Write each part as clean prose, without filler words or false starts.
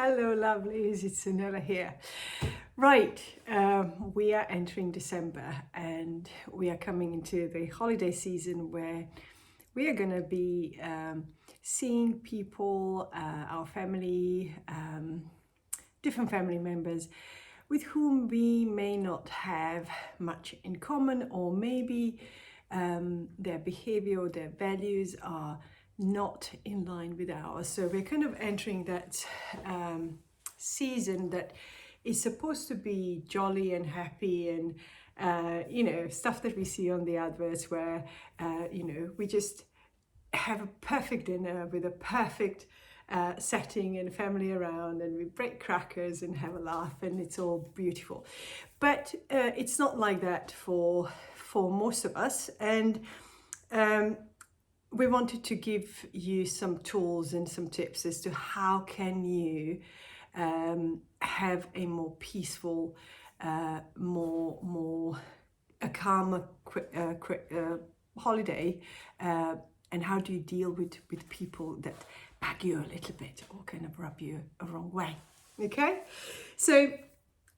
Hello, lovelies. It's Sunella here. Right, we are entering December and we are coming into the holiday season where we are going to be seeing people, our family, different family members with whom we may not have much in common, or maybe their behavior or their values are not in line with ours. So we're kind of entering that season that is supposed to be jolly and happy and stuff that we see on the adverts where we just have a perfect dinner with a perfect setting and family around, and we break crackers and have a laugh and it's all beautiful. But it's not like that for most of us, and we wanted to give you some tools and some tips as to how can you have a more peaceful, more a calmer holiday, and how do you deal with people that bug you a little bit or kind of rub you a wrong way. Okay, so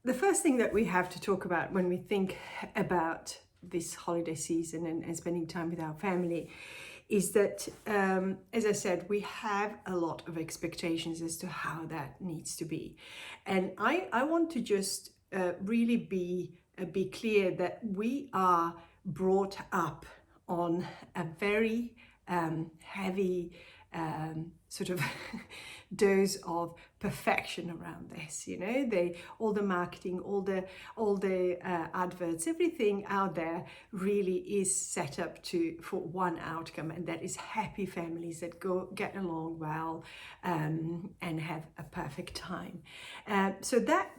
the first thing that we have to talk about when we think about this holiday season and spending time with our family is that, as I said, we have a lot of expectations as to how that needs to be. And I want to just really be clear that we are brought up on a very heavy sort of dose of perfection around this. All the marketing, all the adverts, everything out there really is set up for one outcome, and that is happy families that get along well and have a perfect time. So that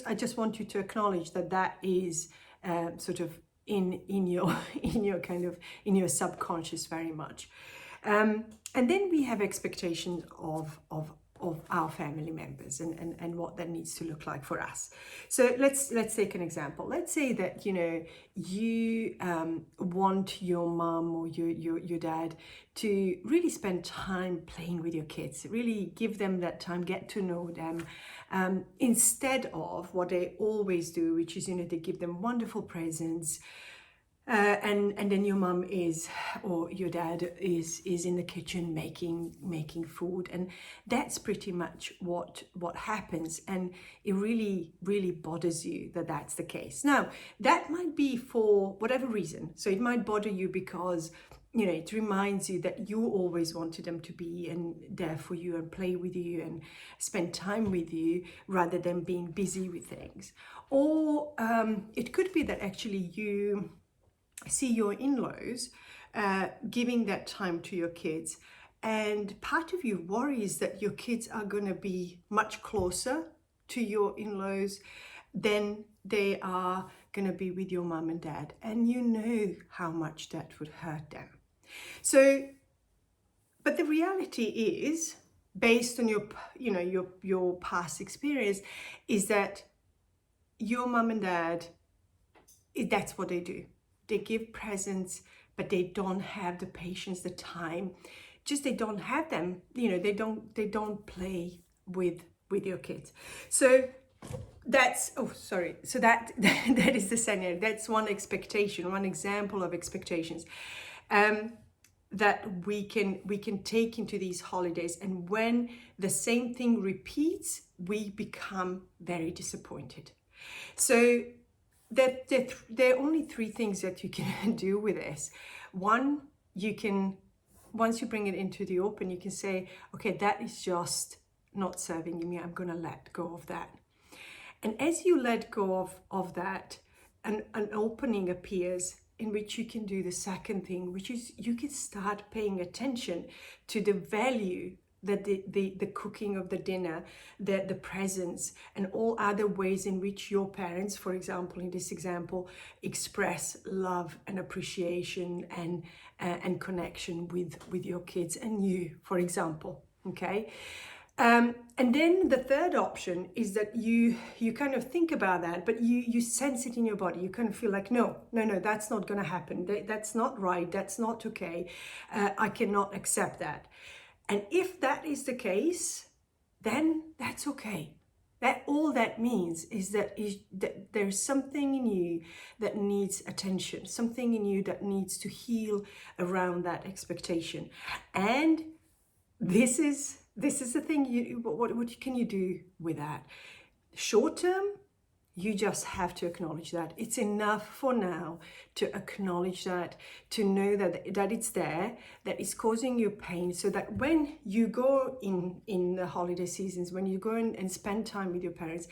I just want you to acknowledge that is sort of in your subconscious very much. And then we have expectations of our family members and what that needs to look like for us. So let's take an example. Let's say that you want your mom or your dad to really spend time playing with your kids, really give them that time, get to know them, instead of what they always do, which is they give them wonderful presents. And then your mum or your dad is in the kitchen making food, and that's pretty much what happens, and it really bothers you that that's the case. Now that might be for whatever reason. So it might bother you because it reminds you that you always wanted them to be there for you and play with you and spend time with you rather than being busy with things. Or it could be that actually you see your in-laws giving that time to your kids, and part of you worries that your kids are going to be much closer to your in-laws than they are going to be with your mum and dad, and how much that would hurt them. So, but the reality is, based on your past experience, is that your mum and dad, that's what they do. They give presents, but they don't have the patience, the time. Just they don't have them. They don't play with your kids. So that's So that is the scenario. That's one expectation, one example of expectations that we can take into these holidays. And when the same thing repeats, we become very disappointed. So there are only three things that you can do with this. One, once you bring it into the open, you can say, okay, that is just not serving me. I'm going to let go of that. And as you let go of that, an opening appears in which you can do the second thing, which is you can start paying attention to the value that the cooking of the dinner, the presents, and all other ways in which your parents, for example, in this example, express love and appreciation and connection with your kids and you, for example. Okay. And then the third option is that you kind of think about that, but you sense it in your body. You kind of feel like, no, that's not going to happen. That's not right. That's not okay. I cannot accept that. And if that is the case, then that's okay. That all that means is that there's something in you that needs attention, something in you that needs to heal around that expectation. And this is the thing. What can you do with that? Short term, you just have to acknowledge that. It's enough for now to acknowledge that, to know that it's there, that it's causing you pain, so that when you go in the holiday seasons, when you go and spend time with your parents,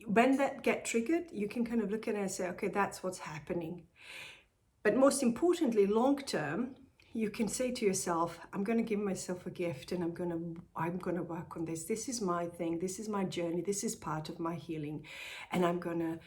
when that get triggered, you can kind of look at it and say, okay, that's what's happening. But most importantly, long term, you can say to yourself, I'm going to give myself a gift, and I'm going to work on this. This is my thing. This is my journey. This is part of my healing. And I'm going to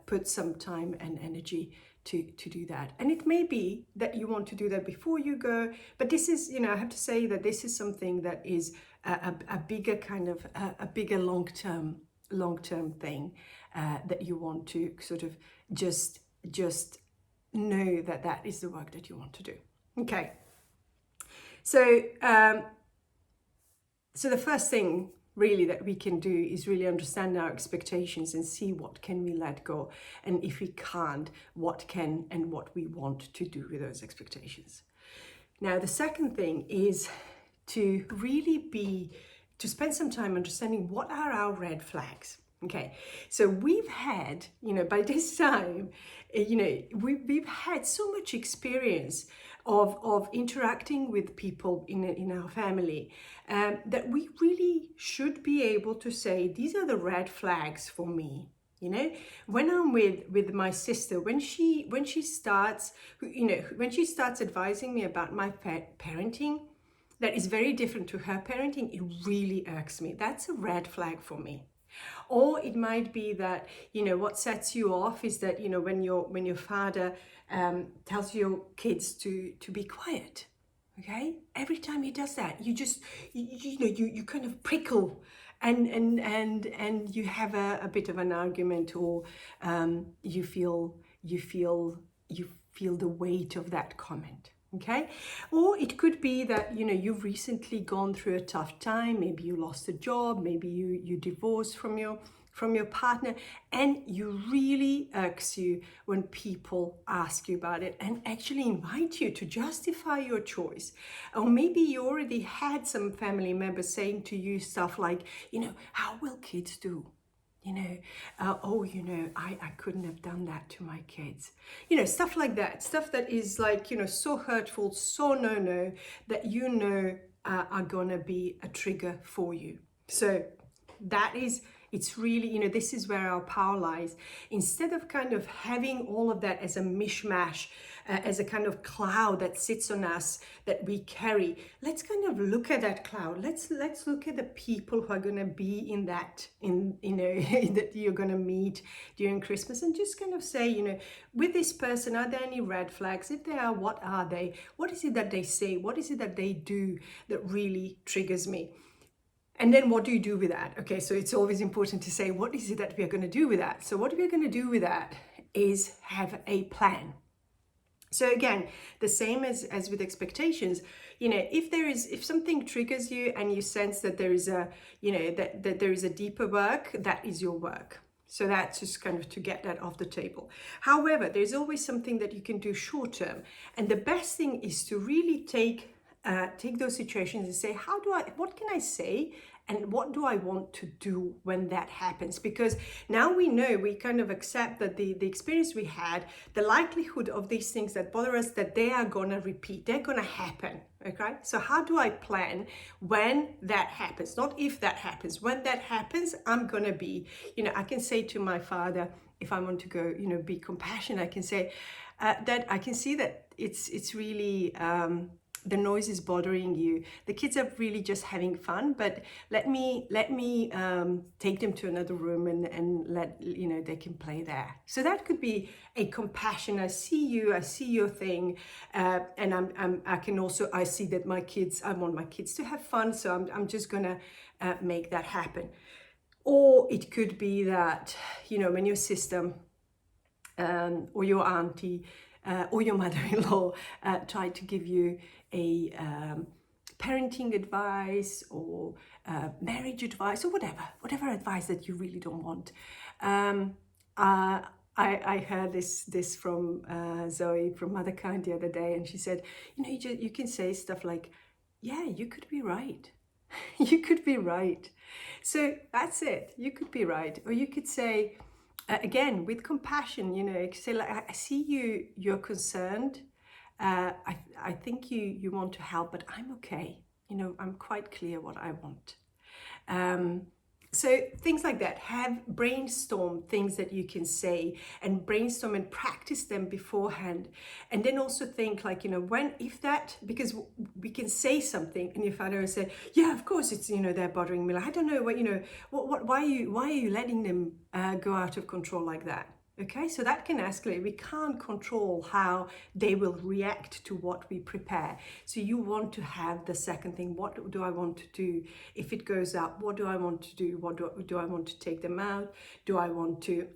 put some time and energy to do that. And it may be that you want to do that before you go. But this is, I have to say that this is something that is a bigger kind of, a bigger long-term thing that you want to sort of just know that is the work that you want to do. Okay, so the first thing really that we can do is really understand our expectations and see what can we let go, and if we can't, what can and what we want to do with those expectations. Now, the second thing is to really spend some time understanding what are our red flags. Okay, so we've had, by this time, we've had so much experience of interacting with people in our family that we really should be able to say, these are the red flags for me. When I'm with my sister, when she starts advising me about my parenting that is very different to her parenting, it really irks me. That's a red flag for me. Or it might be that, what sets you off is that, when your father tells your kids to be quiet, okay? Every time he does that, you just, you kind of prickle and you have a bit of an argument, or you feel the weight of that comment. Okay, or it could be that you've recently gone through a tough time. Maybe you lost a job, maybe you divorced from your partner, and you really irks you when people ask you about it and actually invite you to justify your choice. Or maybe you already had some family members saying to you stuff like, how will kids do? I couldn't have done that to my kids. Stuff like that. Stuff that is like, so hurtful, so no, that are gonna be a trigger for you. So it's really, this is where our power lies. Instead of kind of having all of that as a mishmash, as a kind of cloud that sits on us that we carry, let's kind of look at that cloud. Let's look at the people who are going to be in that that you're going to meet during Christmas, and just kind of say, with this person, are there any red flags? If there are, what are they? What is it that they say? What is it that they do that really triggers me? And then what do you do with that? Okay, so it's always important to say, what is it that we are going to do with that? So what we're going to do with that is have a plan. So again, the same as with expectations, if something triggers you and you sense that there is that there is a deeper work, that is your work. So that's just kind of to get that off the table. However, there's always something that you can do short term. And the best thing is to really take those situations and say, what can I say? And what do I want to do when that happens? Because now we kind of accept that the experience we had, the likelihood of these things that bother us, that they are going to repeat, they're going to happen, okay? So how do I plan when that happens? Not if that happens. When that happens, I'm going to be, I can say to my father, if I want to go, be compassionate, I can say that I can see that it's really... the noise is bothering you. The kids are really just having fun, but let me take them to another room and let they can play there. So that could be a compassion. I see you, I see your thing, and I see that I want my kids to have fun, so I'm just gonna make that happen. Or it could be that when your sister or your auntie or your mother-in-law try to give you a parenting advice or marriage advice or whatever advice that you really don't want. I heard this from Zoe from Motherkind the other day, and she said, you can say stuff like, yeah, you could be right. You could be right. So that's it. You could be right. Or you could say, again, with compassion, you could say, like, I see you're concerned. I think you want to help, but I'm okay. I'm quite clear what I want. So things like that. Have brainstorm things that you can say, and brainstorm and practice them beforehand. And then also think, like, because we can say something, and if I don't say, yeah, of course it's, they're bothering me. Like, I don't know why are you letting them go out of control like that? Okay, so that can escalate. We can't control how they will react to what we prepare. So you want to have the second thing. What do I want to do if it goes up? What do I want to do? What do I want to take them out? Do I want to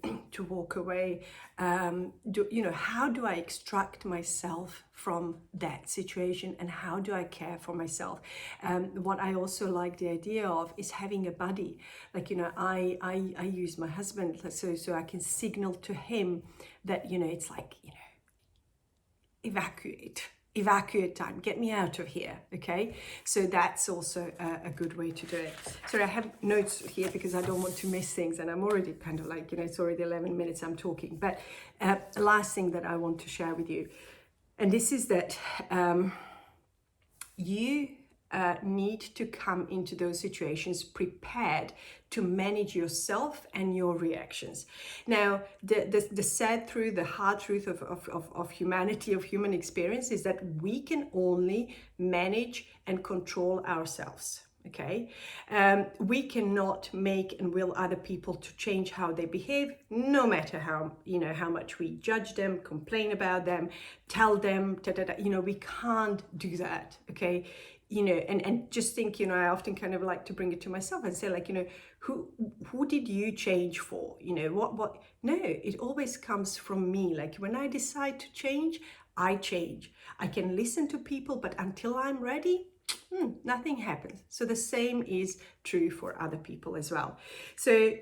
walk away? How do I extract myself from that situation, and how do I care for myself? What I also like the idea of is having a buddy. Like, I use my husband so I can signal to him that, it's like, evacuate time, get me out of here. Okay, so that's also a good way to do it. Sorry, I have notes here because I don't want to miss things, and I'm already kind of like, it's already 11 minutes I'm talking. But the last thing that I want to share with you, and this is that you need to come into those situations prepared to manage yourself and your reactions. Now, the sad truth, the hard truth of humanity, of human experience, is that we can only manage and control ourselves. Okay, we cannot make and will other people to change how they behave, no matter how much we judge them, complain about them, tell them, we can't do that. Okay, and just think, I often kind of like to bring it to myself and say, like, who did you change for? What? No, it always comes from me. Like, when I decide to change, I change. I can listen to people, but until I'm ready, nothing happens. So the same is true for other people as well. So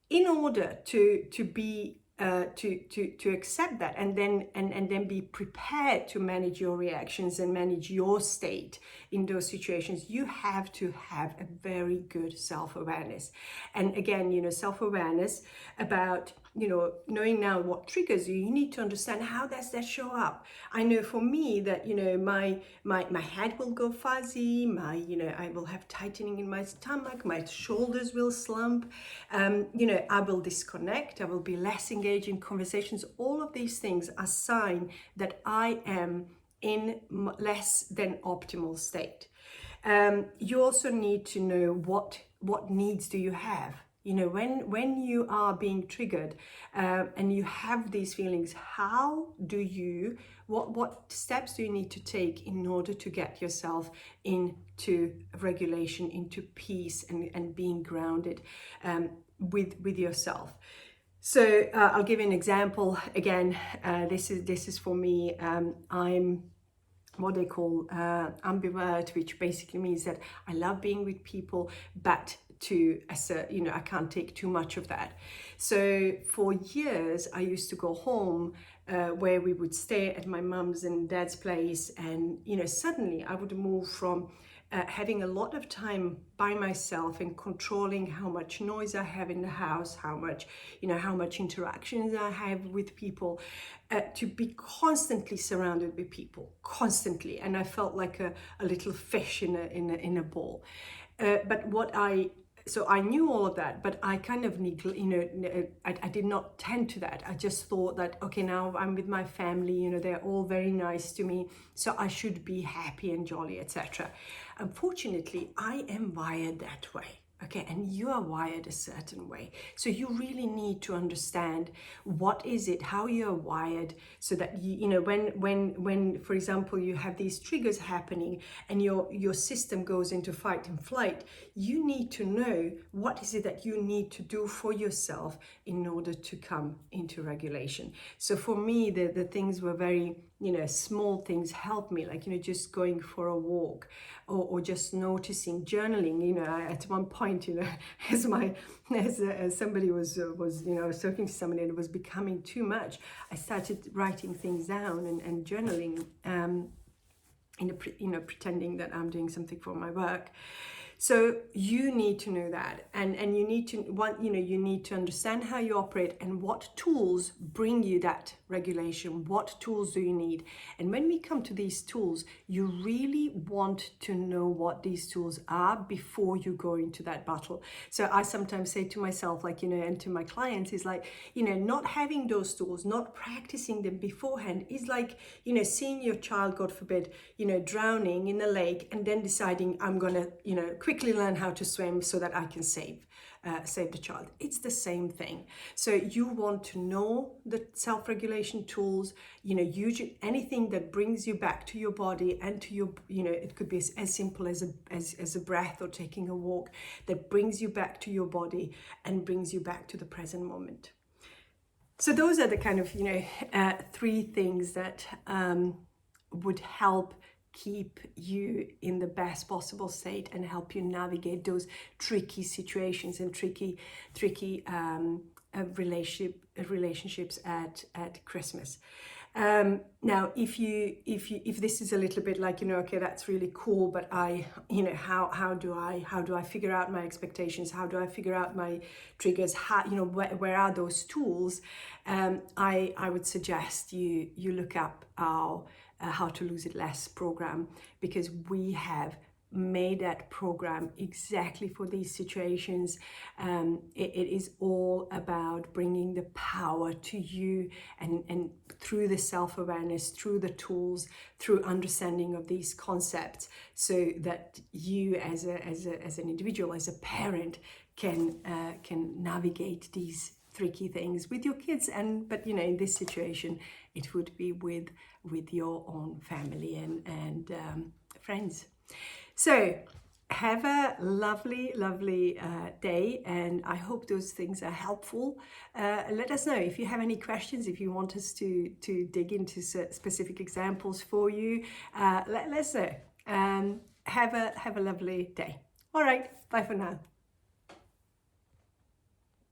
in order to be to accept that, and then be prepared to manage your reactions and manage your state in those situations, you have to have a very good self-awareness. And again, self-awareness about knowing now what triggers you. You need to understand, how does that show up. I know for me that my head will go fuzzy, I will have tightening in my stomach, my shoulders will slump, I will disconnect, I will be less engaged in conversations. All of these things are sign that I am in less than optimal state. You also need to know what needs do you have. When you are being triggered and you have these feelings, what steps do you need to take in order to get yourself into regulation, into peace, and being grounded with yourself. So I'll give you an example. Again, this is for me. I'm what they call ambivert, which basically means that I love being with people, but I can't take too much of that. So for years, I used to go home where we would stay at my mum's and dad's place, and suddenly I would move from having a lot of time by myself and controlling how much noise I have in the house, how much interactions I have with people, to be constantly surrounded with people, constantly, and I felt like a little fish in a bowl. So I knew all of that, but I kind of I did not tend to that. I just thought that, okay, now I'm with my family, they're all very nice to me, so I should be happy and jolly, etc. Unfortunately, I am wired that way. Okay, and you are wired a certain way. So you really need to understand what is it, how you're wired, so that you know when for example you have these triggers happening and your system goes into fight and flight, you need to know what is it that you need to do for yourself in order to come into regulation. So for me, the things were very, you know, small things help me, like, you know, just going for a walk, or just noticing, journaling. You know, at one point, you know, as somebody was you know, I was talking to somebody and it was becoming too much, I started writing things down and journaling, you know, pretending that I'm doing something for my work. So you need to know that, and you need to you need to understand how you operate and what tools bring you that regulation. What tools do you need? And when we come to these tools, you really want to know what these tools are before you go into that battle. So I sometimes say to myself, like, you know, and to my clients, is like, you know, not having those tools, not practicing them beforehand is like, you know, seeing your child, God forbid, you know, drowning in a lake and then deciding I'm gonna, you know, quickly learn how to swim so that I can save the child. It's the same thing. So you want to know the self-regulation tools, you know, use anything that brings you back to your body and to your, you know, it could be as simple as a breath or taking a walk, that brings you back to your body and brings you back to the present moment. So those are the kind of, you know, 3 things that would help keep you in the best possible state and help you navigate those tricky situations and tricky relationships at Christmas. Now, if this is a little bit like, you know, okay, that's really cool, but I, you know, how do I figure out my expectations? How do I figure out my triggers? How, you know, where are those tools? I would suggest you look up our How to Lose It Less program, because we have made that program exactly for these situations. It is all about bringing the power to you, and through the self-awareness, through the tools, through understanding of these concepts, so that you as an individual, as a parent, can navigate these tricky things with your kids. But you know, in this situation, it would be with your own family and friends. So have a lovely day, and I hope those things are helpful. Let us know if you have any questions, if you want us to dig into specific examples for you. Let us know. Have a lovely day. All right, bye for now.